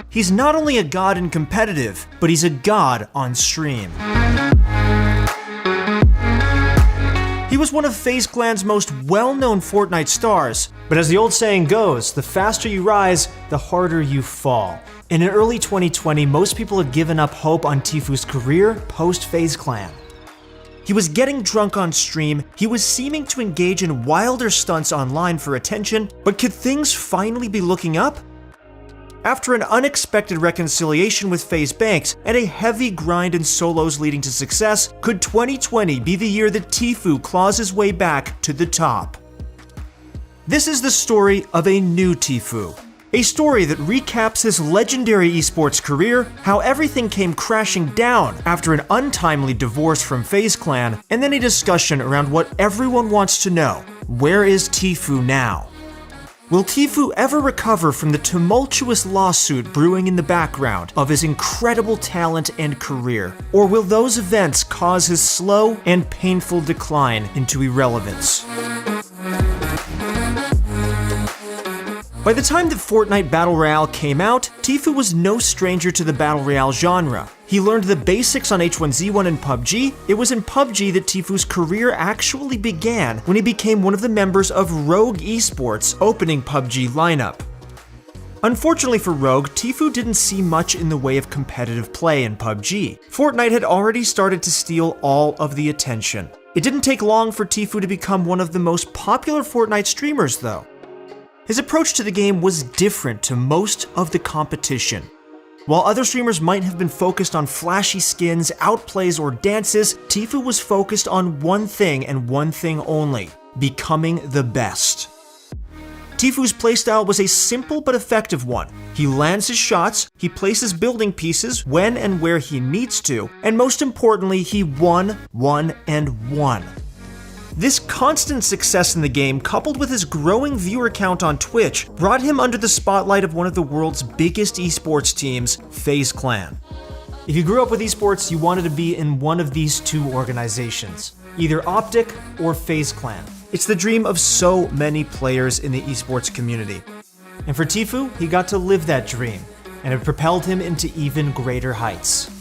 He's not only a god in competitive, but he's a god on stream. He was one of FaZe Clan's most well-known Fortnite stars, but as the old saying goes, the faster you rise, the harder you fall. And in early 2020, most people had given up hope on Tfue's career post-FaZe Clan. He was getting drunk on stream, he was seeming to engage in wilder stunts online for attention, but could things finally be looking up? After an unexpected reconciliation with FaZe Banks and a heavy grind in solos leading to success, could 2020 be the year that Tfue claws his way back to the top? This is the story of a new Tfue. A story that recaps his legendary esports career, how everything came crashing down after an untimely divorce from FaZe Clan, and then a discussion around what everyone wants to know: where is Tfue now? Will Tfue ever recover from the tumultuous lawsuit brewing in the background of his incredible talent and career? Or will those events cause his slow and painful decline into irrelevance? By the time that Fortnite Battle Royale came out, Tfue was no stranger to the Battle Royale genre. He learned the basics on H1Z1 and PUBG. It was in PUBG that Tfue's career actually began when he became one of the members of Rogue Esports' opening PUBG lineup. Unfortunately for Rogue, Tfue didn't see much in the way of competitive play in PUBG. Fortnite had already started to steal all of the attention. It didn't take long for Tfue to become one of the most popular Fortnite streamers though. His approach to the game was different to most of the competition. While other streamers might have been focused on flashy skins, outplays, or dances, Tfue was focused on one thing and one thing only: becoming the best. Tfue's playstyle was a simple but effective one. He lands his shots, he places building pieces when and where he needs to, and most importantly, he won. This constant success in the game, coupled with his growing viewer count on Twitch, brought him under the spotlight of one of the world's biggest esports teams, FaZe Clan. If you grew up with esports, you wanted to be in one of these two organizations, either Optic or FaZe Clan. It's the dream of so many players in the esports community. And for Tfue, he got to live that dream, and it propelled him into even greater heights.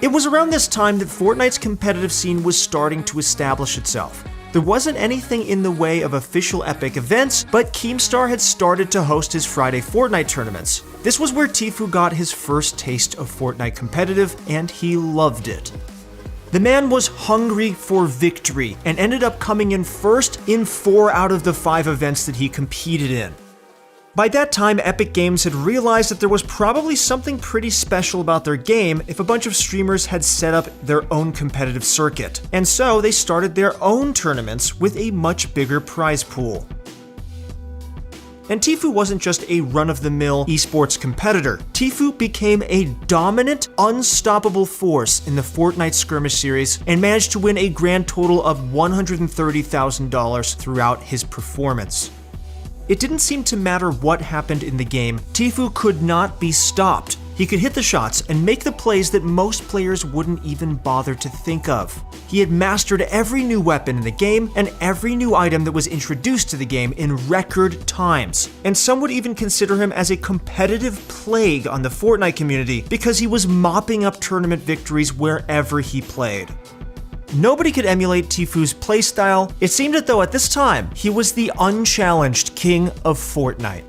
It was around this time that Fortnite's competitive scene was starting to establish itself. There wasn't anything in the way of official Epic events, but Keemstar had started to host his Friday Fortnite tournaments. This was where Tfue got his first taste of Fortnite competitive, and he loved it. The man was hungry for victory, and ended up coming in first in 4 out of the 5 events that he competed in. By that time, Epic Games had realized that there was probably something pretty special about their game if a bunch of streamers had set up their own competitive circuit, and so they started their own tournaments with a much bigger prize pool. And Tfue wasn't just a run-of-the-mill esports competitor. Tfue became a dominant, unstoppable force in the Fortnite skirmish series and managed to win a grand total of $130,000 throughout his performance. It didn't seem to matter what happened in the game, Tfue could not be stopped. He could hit the shots and make the plays that most players wouldn't even bother to think of. He had mastered every new weapon in the game and every new item that was introduced to the game in record times. And some would even consider him as a competitive plague on the Fortnite community because he was mopping up tournament victories wherever he played. Nobody could emulate Tfue's playstyle. It seemed as though at this time, he was the unchallenged king of Fortnite.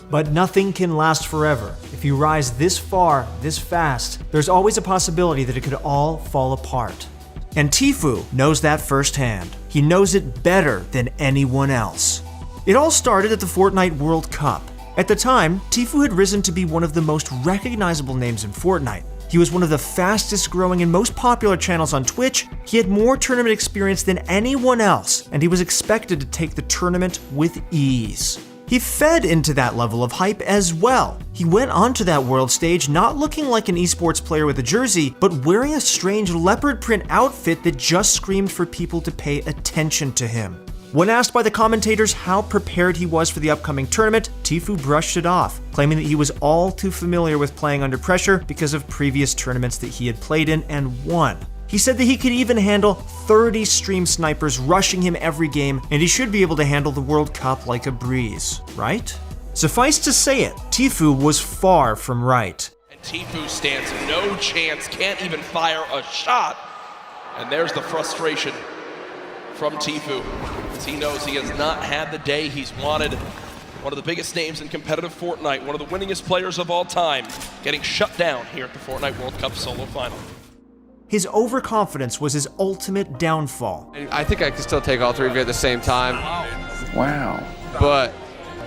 But nothing can last forever. If you rise this far, this fast, there's always a possibility that it could all fall apart. And Tfue knows that firsthand. He knows it better than anyone else. It all started at the Fortnite World Cup. At the time, Tfue had risen to be one of the most recognizable names in Fortnite. He was one of the fastest growing and most popular channels on Twitch. He had more tournament experience than anyone else, and he was expected to take the tournament with ease. He fed into that level of hype as well. He went onto that world stage not looking like an esports player with a jersey, but wearing a strange leopard print outfit that just screamed for people to pay attention to him. When asked by the commentators how prepared he was for the upcoming tournament, Tfue brushed it off, claiming that he was all too familiar with playing under pressure because of previous tournaments that he had played in and won. He said that he could even handle 30 stream snipers rushing him every game, and he should be able to handle the World Cup like a breeze, right? Suffice to say it, Tfue was far from right. And Tfue stands no chance, can't even fire a shot. And there's the frustration from Tfue, as he knows he has not had the day he's wanted. One of the biggest names in competitive Fortnite, one of the winningest players of all time, getting shut down here at the Fortnite World Cup solo final. His overconfidence was his ultimate downfall. I think I can still take all three of you at the same time. Wow. But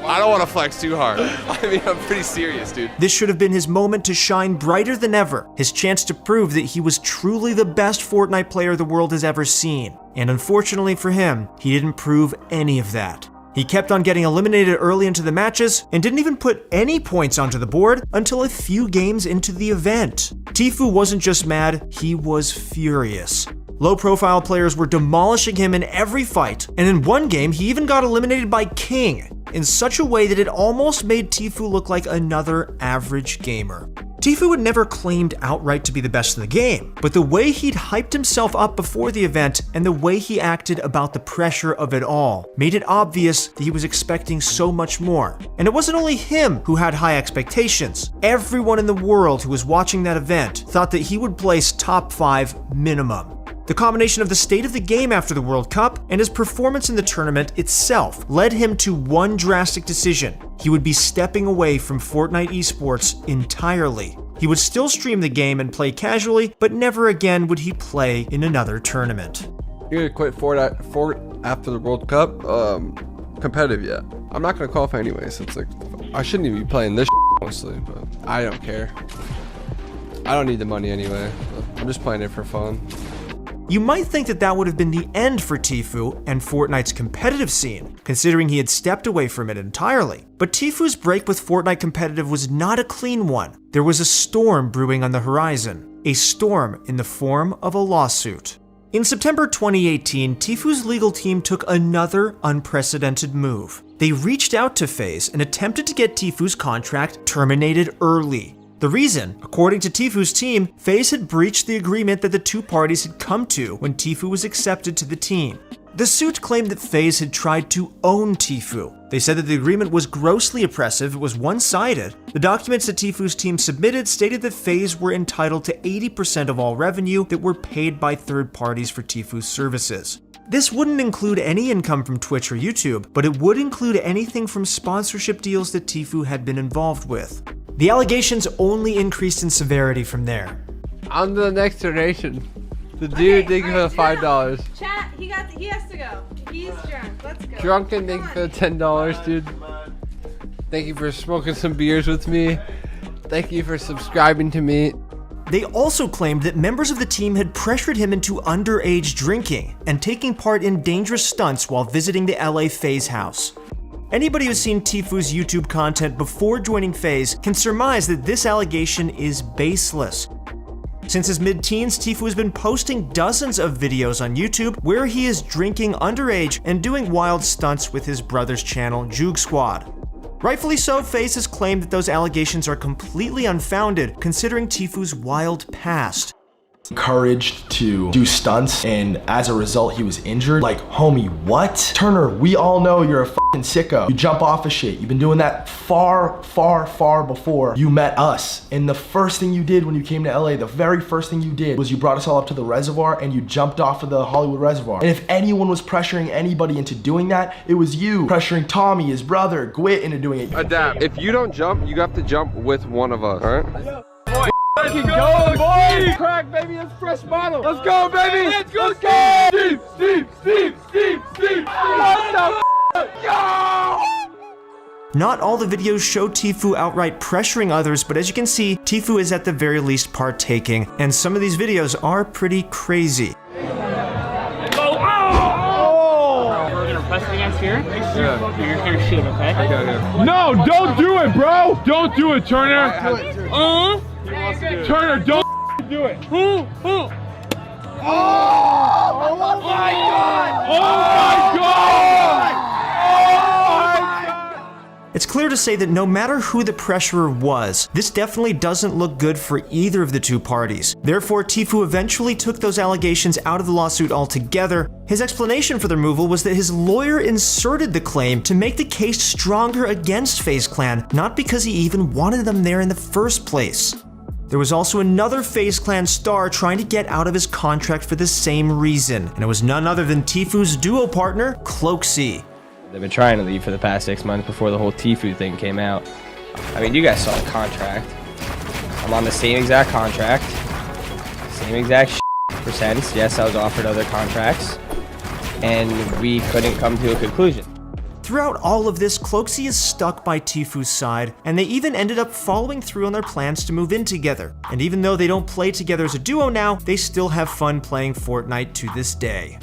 I don't want to flex too hard. I mean, I'm pretty serious, dude. This should have been his moment to shine brighter than ever, his chance to prove that he was truly the best Fortnite player the world has ever seen. And unfortunately for him, he didn't prove any of that. He kept on getting eliminated early into the matches and didn't even put any points onto the board until a few games into the event. Tfue wasn't just mad, he was furious. Low-profile players were demolishing him in every fight, and in one game he even got eliminated by King in such a way that it almost made Tfue look like another average gamer. Tfue had never claimed outright to be the best in the game, but the way he'd hyped himself up before the event and the way he acted about the pressure of it all made it obvious that he was expecting so much more. And it wasn't only him who had high expectations. Everyone in the world who was watching that event thought that he would place top 5 minimum. The combination of the state of the game after the World Cup and his performance in the tournament itself led him to one drastic decision. He would be stepping away from Fortnite esports entirely. He would still stream the game and play casually, but never again would he play in another tournament. You're gonna quit Fort after the World Cup? Competitive yet? I'm not gonna qualify anyway, so it's like, I shouldn't even be playing this mostly, but I don't care. I don't need the money anyway. I'm just playing it for fun. You might think that that would have been the end for Tfue and Fortnite's competitive scene, considering he had stepped away from it entirely. But Tfue's break with Fortnite competitive was not a clean one. There was a storm brewing on the horizon, a storm in the form of a lawsuit. In September 2018, Tfue's legal team took another unprecedented move. They reached out to FaZe and attempted to get Tfue's contract terminated early. The reason, according to Tfue's team, FaZe had breached the agreement that the two parties had come to when Tfue was accepted to the team. The suit claimed that FaZe had tried to own Tfue. They said that the agreement was grossly oppressive, it was one-sided. The documents that Tfue's team submitted stated that FaZe were entitled to 80% of all revenue that were paid by third parties for Tfue's services. This wouldn't include any income from Twitch or YouTube, but it would include anything from sponsorship deals that Tfue had been involved with. The allegations only increased in severity from there. On to the next donation. The dude, thank you for the $5. Chat, he has to go. He's drunk. Let's go. Drunken, thank you for the $10, dude. Thank you for smoking some beers with me. Thank you for subscribing to me. They also claimed that members of the team had pressured him into underage drinking and taking part in dangerous stunts while visiting the LA FaZe house. Anybody who's seen Tfue's YouTube content before joining FaZe can surmise that this allegation is baseless. Since his mid-teens, Tfue has been posting dozens of videos on YouTube where he is drinking underage and doing wild stunts with his brother's channel, Juke Squad. Rightfully so, FaZe has claimed that those allegations are completely unfounded considering Tfue's wild past. Encouraged to do stunts, and as a result he was injured. Like, homie, what? Turner, we all know you're a fucking sicko. You jump off of shit. You've been doing that far before you met us. And the first thing you did when you came to LA, the very first thing you did was you brought us all up to the reservoir and you jumped off of the Hollywood Reservoir. And if anyone was pressuring anybody into doing that, it was you. Pressuring Tommy, his brother, Gwit into doing it. Adapt. If you don't jump, you have to jump with one of us, alright? Let's go, boys! Crack, baby, that's fresh bottle. Let's go, baby! Let's go! Steve! What the Yo! Not all the videos show Tfue outright pressuring others, but as you can see, Tfue is at the very least partaking, and some of these videos are pretty crazy. You're gonna shoot, okay? No, don't do it, bro! Don't do it, Turner! Turner, don't do it! Oh my god! Oh my god! It's clear clear to say that no matter who the pressurer was, this definitely doesn't look good for either of the two parties. Therefore, Tfue eventually took those allegations out of the lawsuit altogether. His explanation for the removal was that his lawyer inserted the claim to make the case stronger against FaZe Clan, not because he even wanted them there in the first place. There was also another FaZe Clan star trying to get out of his contract for the same reason, and it was none other than Tfue's duo partner, Cloakzy. They've been trying to leave for the past 6 months before the whole Tfue thing came out. I mean, you guys saw the contract. I'm on the same exact contract, same exact percents. Yes, I was offered other contracts, and we couldn't come to a conclusion. Throughout all of this, Cloakzy is stuck by Tfue's side, and they even ended up following through on their plans to move in together. And even though they don't play together as a duo now, they still have fun playing Fortnite to this day.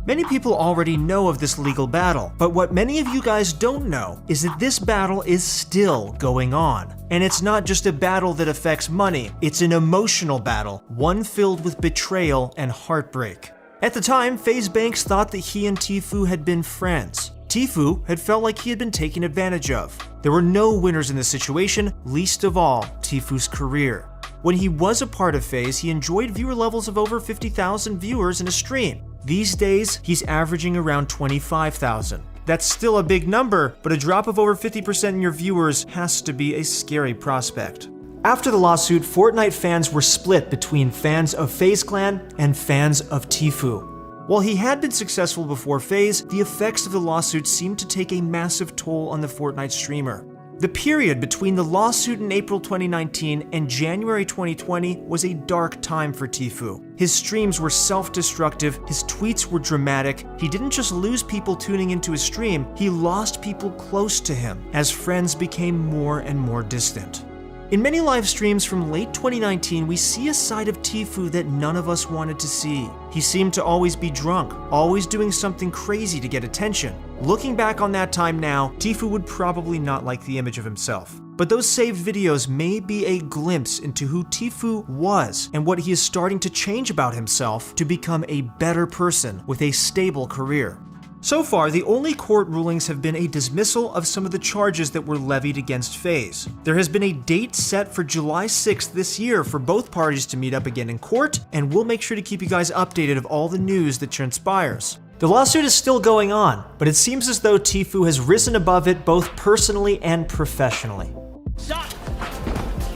Many people already know of this legal battle, but what many of you guys don't know is that this battle is still going on. And it's not just a battle that affects money, it's an emotional battle, one filled with betrayal and heartbreak. At the time, FaZe Banks thought that he and Tfue had been friends. Tfue had felt like he had been taken advantage of. There were no winners in this situation, least of all Tfue's career. When he was a part of FaZe, he enjoyed viewer levels of over 50,000 viewers in a stream. These days, he's averaging around 25,000. That's still a big number, but a drop of over 50% in your viewers has to be a scary prospect. After the lawsuit, Fortnite fans were split between fans of FaZe Clan and fans of Tfue. While he had been successful before FaZe, the effects of the lawsuit seemed to take a massive toll on the Fortnite streamer. The period between the lawsuit in April 2019 and January 2020 was a dark time for Tfue. His streams were self-destructive, his tweets were dramatic. He didn't just lose people tuning into his stream, he lost people close to him as friends became more and more distant. In many live streams from late 2019, we see a side of Tfue that none of us wanted to see. He seemed to always be drunk, always doing something crazy to get attention. Looking back on that time now, Tfue would probably not like the image of himself. But those saved videos may be a glimpse into who Tfue was and what he is starting to change about himself to become a better person with a stable career. So far, the only court rulings have been a dismissal of some of the charges that were levied against FaZe. There has been a date set for July 6th this year for both parties to meet up again in court, and we'll make sure to keep you guys updated of all the news that transpires. The lawsuit is still going on, but it seems as though Tfue has risen above it both personally and professionally. Shot!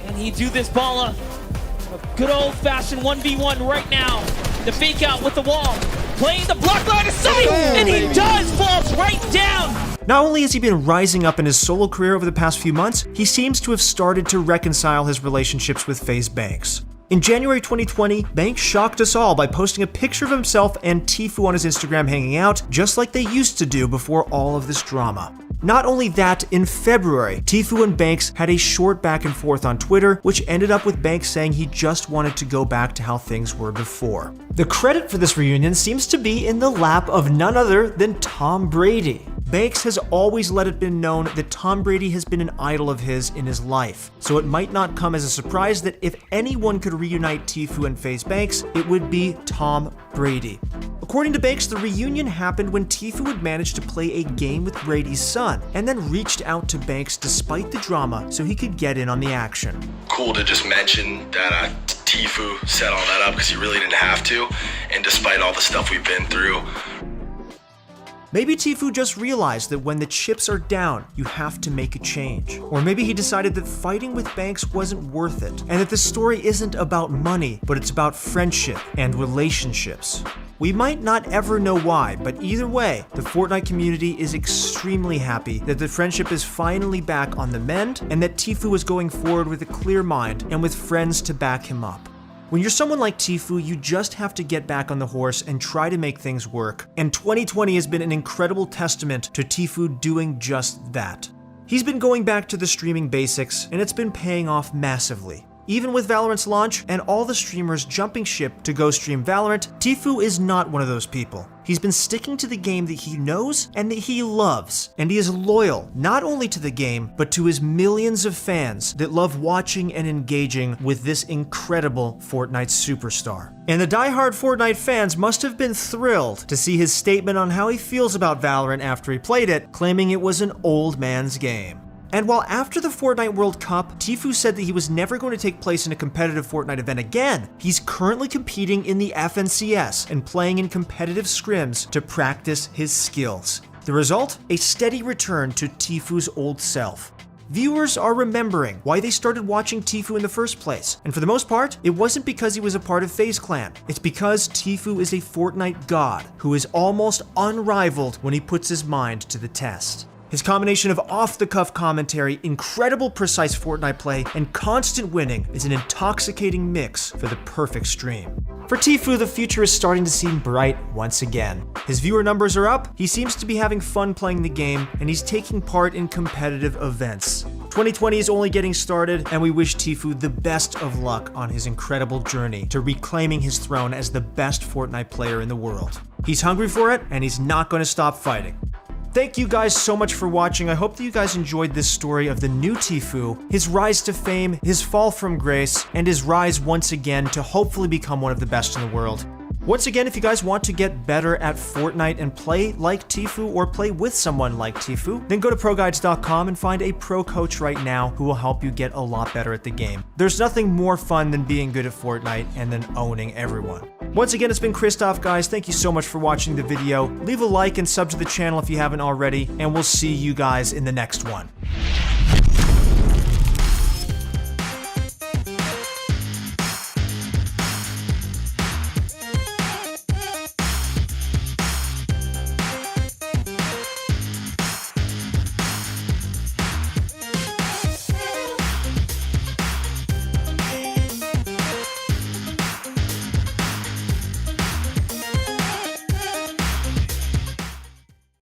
Can he do this, Balla? A good old-fashioned 1v1 right now. The fake out with the wall. Playing the block line of sight, and he does falls right down. Not only has he been rising up in his solo career over the past few months, he seems to have started to reconcile his relationships with FaZe Banks. In January 2020, Banks shocked us all by posting a picture of himself and Tfue on his Instagram hanging out, just like they used to do before all of this drama. Not only that, in February, Tfue and Banks had a short back and forth on Twitter, which ended up with Banks saying he just wanted to go back to how things were before. The credit for this reunion seems to be in the lap of none other than Tom Brady. Banks has always let it be known that Tom Brady has been an idol of his in his life, so it might not come as a surprise that if anyone could reunite Tfue and FaZe Banks, it would be Tom Brady. According to Banks, the reunion happened when Tfue had managed to play a game with Brady's son, and then reached out to Banks despite the drama so he could get in on the action. Cool to just mention that Tfue set all that up because he really didn't have to, and despite all the stuff we've been through. Maybe Tfue just realized that when the chips are down, you have to make a change. Or maybe he decided that fighting with Banks wasn't worth it, and that the story isn't about money, but it's about friendship and relationships. We might not ever know why, but either way, the Fortnite community is extremely happy that the friendship is finally back on the mend, and that Tfue is going forward with a clear mind and with friends to back him up. When you're someone like Tfue, you just have to get back on the horse and try to make things work. And 2020 has been an incredible testament to Tfue doing just that. He's been going back to the streaming basics, and it's been paying off massively. Even with Valorant's launch and all the streamers jumping ship to go stream Valorant, Tfue is not one of those people. He's been sticking to the game that he knows and that he loves, and he is loyal not only to the game, but to his millions of fans that love watching and engaging with this incredible Fortnite superstar. And the diehard Fortnite fans must have been thrilled to see his statement on how he feels about Valorant after he played it, claiming it was an old man's game. And while after the Fortnite World Cup, Tfue said that he was never going to take place in a competitive Fortnite event again, he's currently competing in the FNCS and playing in competitive scrims to practice his skills. The result? A steady return to Tfue's old self. Viewers are remembering why they started watching Tfue in the first place, and for the most part, it wasn't because he was a part of FaZe Clan. It's because Tfue is a Fortnite god who is almost unrivaled when he puts his mind to the test. His combination of off-the-cuff commentary, incredible precise Fortnite play, and constant winning is an intoxicating mix for the perfect stream. For Tfue, the future is starting to seem bright once again. His viewer numbers are up, he seems to be having fun playing the game, and he's taking part in competitive events. 2020 is only getting started, and we wish Tfue the best of luck on his incredible journey to reclaiming his throne as the best Fortnite player in the world. He's hungry for it, and he's not going to stop fighting. Thank you guys so much for watching. I hope that you guys enjoyed this story of the new Tfue, his rise to fame, his fall from grace, and his rise once again to hopefully become one of the best in the world. Once again, if you guys want to get better at Fortnite and play like Tfue or play with someone like Tfue, then go to ProGuides.com and find a pro coach right now who will help you get a lot better at the game. There's nothing more fun than being good at Fortnite and then owning everyone. Once again, it's been Christoph, guys. Thank you so much for watching the video. Leave a like and sub to the channel if you haven't already, and we'll see you guys in the next one.